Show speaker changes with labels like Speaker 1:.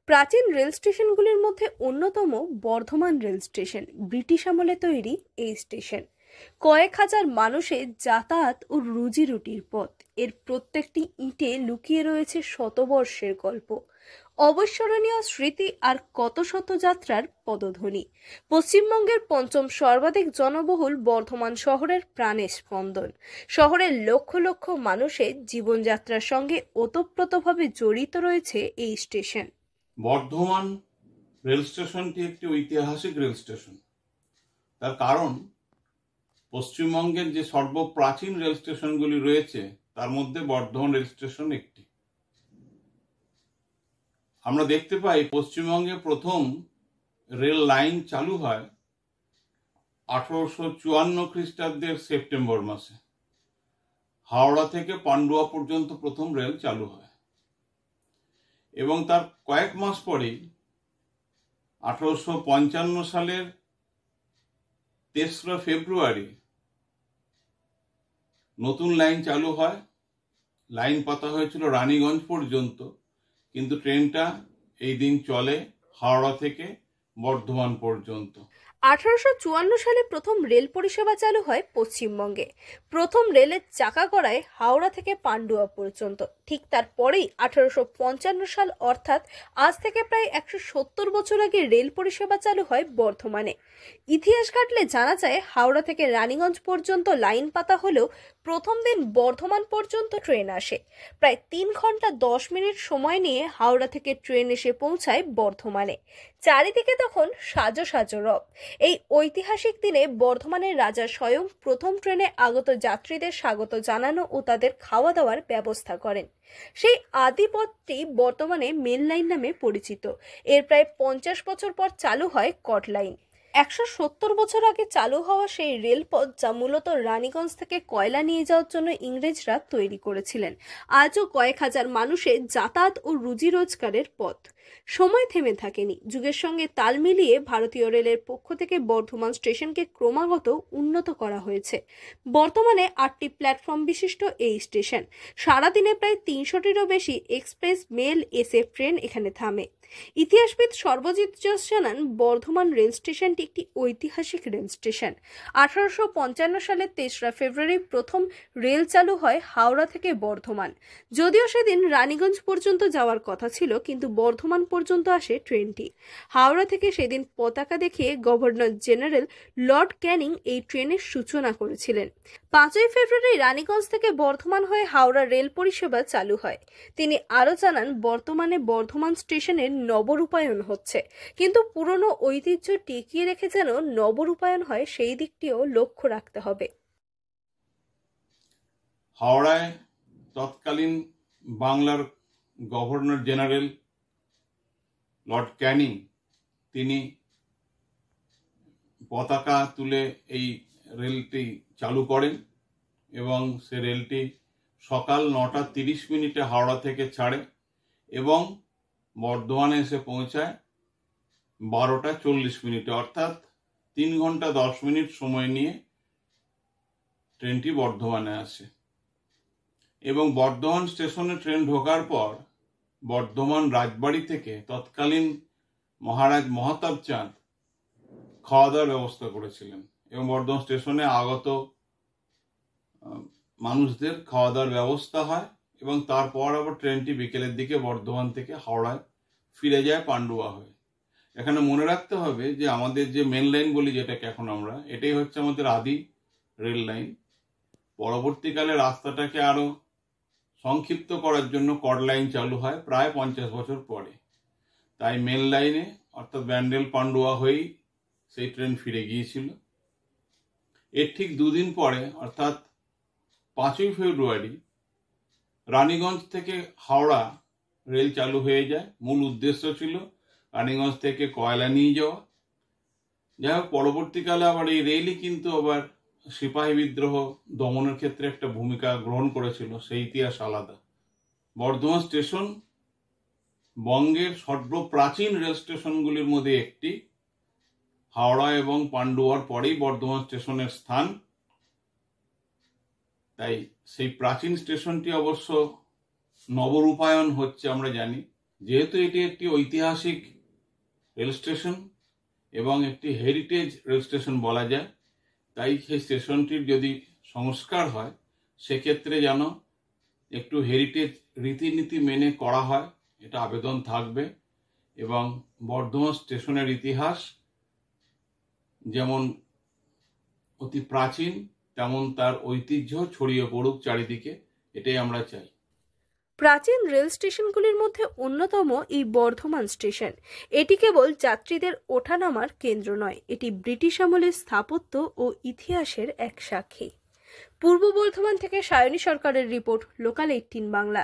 Speaker 1: প্রাচীন রেল স্টেশনগুলির মধ্যে অন্যতম বর্ধমান রেল স্টেশন। ব্রিটিশ আমলে তৈরি এই স্টেশন কয়েক হাজার মানুষের যাতায়াত ও রুজি রুটির পথ। এর প্রত্যেকটি ইঁটে লুকিয়ে রয়েছে শতবর্ষের গল্প, অবিস্মরণীয় স্মৃতি আর কত শত যাত্রার পদধ্বনি। পশ্চিমবঙ্গের পঞ্চম সর্বাধিক জনবহুল বর্ধমান শহরের প্রাণের স্পন্দন। শহরের লক্ষ লক্ষ মানুষের জীবনযাত্রার সঙ্গে ওতপ্রোতভাবে জড়িত রয়েছে এই স্টেশন।
Speaker 2: বর্ধমান রেল স্টেশনটি একটি ঐতিহাসিক রেল স্টেশন। তার কারণ, পশ্চিমবঙ্গের যে সর্বপ্রাচীন রেল স্টেশনগুলি রয়েছে তার মধ্যে বর্ধমান রেল স্টেশন একটি। আমরা দেখতে পাই পশ্চিমবঙ্গে প্রথম রেল লাইন চালু হয় 1854 খ্রিস্টাব্দের সেপ্টেম্বর মাসে। হাওড়া থেকে পান্ডুয়া পর্যন্ত প্রথম রেল চালু হয় এবং তার কয়েক মাস পরেই 1855 সালের 3রা ফেব্রুয়ারি নতুন লাইন চালু হয়। লাইন পাতা হয়েছিল রানীগঞ্জ পর্যন্ত, কিন্তু ট্রেনটা এই দিন চলে হাওড়া থেকে বর্ধমান পর্যন্ত।
Speaker 1: 1854 সালে প্রথম রেল পরিষেবা চালু হয় পশ্চিমবঙ্গে। প্রথম রেলের চাকা গড়ায় হাওড়া থেকে পান্ডুয়া পর্যন্ত। ঠিক তারপরেই 1855 সাল, অর্থাৎ আজ থেকে প্রায় 170 বছর আগে রেল পরিষেবা চালু হয় বর্ধমানে। ইতিহাস ঘাটলে জানা যায়, হাওড়া থেকে রানীগঞ্জ পর্যন্ত লাইন পাতা হলেও প্রথম দিন বর্ধমান পর্যন্ত ট্রেন আসে। প্রায় 3 ঘন্টা 10 মিনিট সময় নিয়ে হাওড়া থেকে ট্রেন এসে পৌঁছায় বর্ধমানে। চারিদিকে তখন সাজো সাজো রব। এই ঐতিহাসিক দিনে বর্ধমানের রাজা স্বয়ং প্রথম ট্রেনে আগত যাত্রীদের স্বাগত জানানো ও তাদের খাওয়া দাওয়ার ব্যবস্থা করেন। সেই আদি পথটি বর্তমানে মেল লাইন নামে পরিচিত। এর প্রায় 50 বছর পর চালু হয় কট লাইন। 170 বছর আগে চালু হওয়া সেই রেলপথ, যা মূলত রানীগঞ্জ থেকে কয়লা নিয়ে যাওয়ার জন্য ইংরেজরা তৈরি করেছিলেন, আজও কয়েক হাজার মানুষের যাতায়াত ও রুজি রোজগারের পথ। সময় থেমে থাকেনি। যুগের সঙ্গে তাল মিলিয়ে ভারতীয় রেলের পক্ষ থেকে বর্ধমান স্টেশনকে ক্রমাগত উন্নত করা হয়েছে। বর্তমানে 8টি প্ল্যাটফর্ম বিশিষ্ট এই স্টেশন। সারাদিনে প্রায় 300টিরও বেশি এক্সপ্রেস, মেল, এসএফ ট্রেন এখানে থামে। ইতিহাসবিদ সর্বজিৎ জোস জানান, বর্ধমান রেল স্টেশনটি একটি ঐতিহাসিক রেল স্টেশন। 1855 সালের 3রা ফেব্রুয়ারি প্রথম রেল চালু হয় হাওড়া থেকে বর্ধমান। যদিও সেদিন রানীগঞ্জ পর্যন্ত যাওয়ার কথা ছিল, কিন্তু বর্ধমান পর্যন্ত আসে ট্রেনটি। হাওড়া থেকে সেদিন পতাকা দেখিয়ে গভর্নর জেনারেল লর্ড ক্যানিং এই ট্রেনের সূচনা করেছিলেন। 5ই ফেব্রুয়ারি রানীগঞ্জ থেকে বর্ধমান হয়ে হাওড়া রেল পরিষেবা চালু হয়। তিনি আরও জানান, বর্তমানে বর্ধমান স্টেশনের নবরূপায়ণ হচ্ছে, কিন্তু পুরনো ঐতিহ্য টিকিয়ে রেখে যেন নবরূপায়ণ হয় সেই দিকটিও লক্ষ্য রাখতে হবে।
Speaker 2: হাওড়ায় তৎকালীন বাংলার গভর্নর জেনারেল লর্ড ক্যানিং, তিনি পতাকা তুলে এই রেলটি চালু করেন এবং সে রেলটি সকাল 9:30 হাওড়া থেকে ছাড়ে এবং বর্ধমানে এসে পৌঁছায় 12:40, অর্থাৎ 3 ঘন্টা 10 মিনিট সময় নিয়ে ট্রেনটি বর্ধমানে আসে। এবং বর্ধমান স্টেশনে ট্রেন ঢোকার পর বর্ধমান রাজবাড়ি থেকে তৎকালীন মহারাজ মহাতাব চাঁদ খাওয়া দাওয়ার ব্যবস্থা করেছিলেন এবং বর্ধমান স্টেশনে আগত মানুষদের খাওয়া দাওয়ার ব্যবস্থা হয় এবং তারপর আবার ট্রেনটি বিকেলের দিকে বর্ধমান থেকে হাওড়ায় ফিরে যায় পান্ডুয়া হয়ে। এখানে মনে রাখতে হবে যে আমাদের যে মেন লাইন বলি যেটাকে এখন আমরা, এটাই হচ্ছে আমাদের আদি রেল লাইন। পরবর্তীকালে রাস্তাটাকে আরো সংক্ষিপ্ত করার জন্য কট লাইন চালু হয় প্রায় 50 বছর পরে। তাই মেন লাইনে অর্থাৎ ব্যান্ডেল পান্ডুয়া হয়েই সেই ট্রেন ফিরে গিয়েছিল। এর ঠিক 2 দিন পরে, অর্থাৎ 5ই ফেব্রুয়ারি, রানীগঞ্জ থেকে হাওড়া রেল চালু হয়ে যায়। মূল উদ্দেশ্য ছিল রানীগঞ্জ থেকে কয়লা নিয়ে যাওয়া। যাই হোক, পরবর্তীকালে আবার এই রেলই কিন্তু আবার সিপাহী বিদ্রোহ দমনের ক্ষেত্রে একটা ভূমিকা গ্রহণ করেছিল, সেই ইতিহাস আলাদা। বর্ধমান স্টেশন বঙ্গের সর্বপ্রাচীন রেল স্টেশনগুলির মধ্যে একটি। হাওড়া এবং পান্ডুয়ার পরেই বর্ধমান স্টেশনের স্থান। তাই সেই প্রাচীন স্টেশনটি অবশ্য নবরূপায়ণ হচ্ছে আমরা জানি, যেহেতু এটি একটি ঐতিহাসিক রেল স্টেশন এবং একটি হেরিটেজ রেল স্টেশন বলা যায়, তাই সেই স্টেশনটির যদি সংস্কার হয় সেক্ষেত্রে যেন একটু হেরিটেজ রীতিনীতি মেনে করা হয়, এটা আবেদন থাকবে। এবং বর্ধমান স্টেশনের ইতিহাস যেমন অতি প্রাচীন, তেমন তার ঐতিহ্য ছড়িয়ে পড়ুক চারিদিকে, এটাই আমরা চাই।
Speaker 1: প্রাচীন রেল স্টেশনগুলির মধ্যে অন্যতম এই বর্ধমান স্টেশন। এটি কেবল যাত্রীদের ওঠানামার কেন্দ্র নয়, এটি ব্রিটিশ আমলের স্থাপত্য ও ইতিহাসের এক সাক্ষী। পূর্ব বর্ধমান থেকে সায়নী সরকারের রিপোর্ট, লোকাল 18 বাংলা।